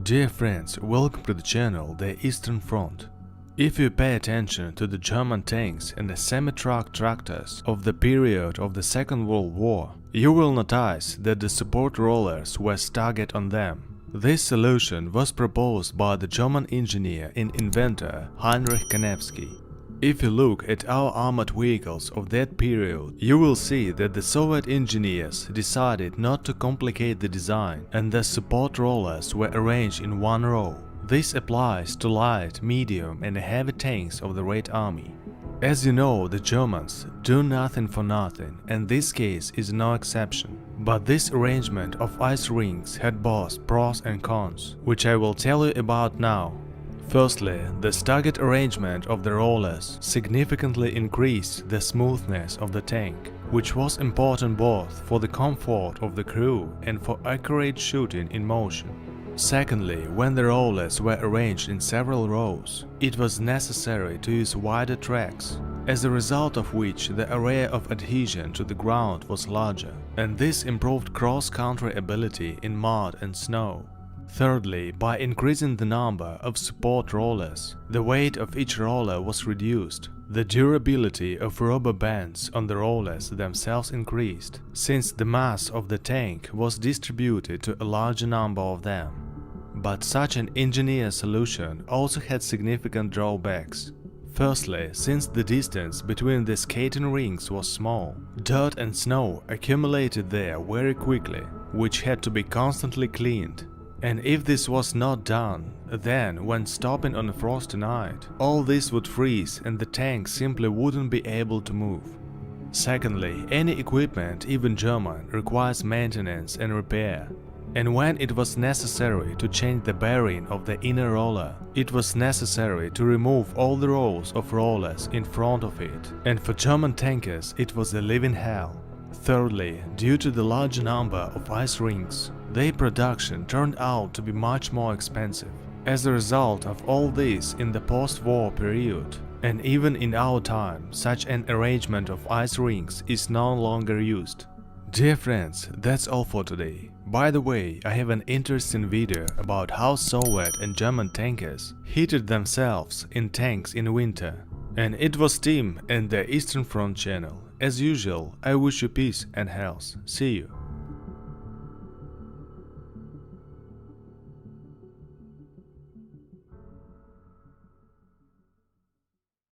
Dear friends, welcome to the channel The Eastern Front. If you pay attention to the German tanks and the semi-truck tractors of the period of the Second World War, you will notice that the support rollers were staggered on them. This solution was proposed by the German engineer and inventor Heinrich Kanevsky. If you look at our armored vehicles of that period, you will see that the Soviet engineers decided not to complicate the design, and the support rollers were arranged in one row. This applies to light, medium and heavy tanks of the Red Army. As you know, the Germans do nothing for nothing, and this case is no exception. But this arrangement of ice rings had both pros and cons, which I will tell you about now. Firstly, the staggered arrangement of the rollers significantly increased the smoothness of the tank, which was important both for the comfort of the crew and for accurate shooting in motion. Secondly, when the rollers were arranged in several rows, it was necessary to use wider tracks, as a result of which the area of adhesion to the ground was larger, and this improved cross-country ability in mud and snow. Thirdly, by increasing the number of support rollers, the weight of each roller was reduced. The durability of rubber bands on the rollers themselves increased, since the mass of the tank was distributed to a larger number of them. But such an engineered solution also had significant drawbacks. Firstly, since the distance between the skating rings was small, dirt and snow accumulated there very quickly, which had to be constantly cleaned. And if this was not done, then when stopping on a frosty night, all this would freeze and the tank simply wouldn't be able to move. Secondly, any equipment, even German, requires maintenance and repair. And when it was necessary to change the bearing of the inner roller, it was necessary to remove all the rows of rollers in front of it, and for German tankers it was a living hell. Thirdly, due to the large number of ice rings, their production turned out to be much more expensive. As a result of all this, in the post-war period, and even in our time, such an arrangement of ice rings is no longer used. Dear friends, that's all for today. By the way, I have an interesting video about how Soviet and German tankers heated themselves in tanks in winter. And it was Tim and the Eastern Front channel. As usual, I wish you peace and health. See you.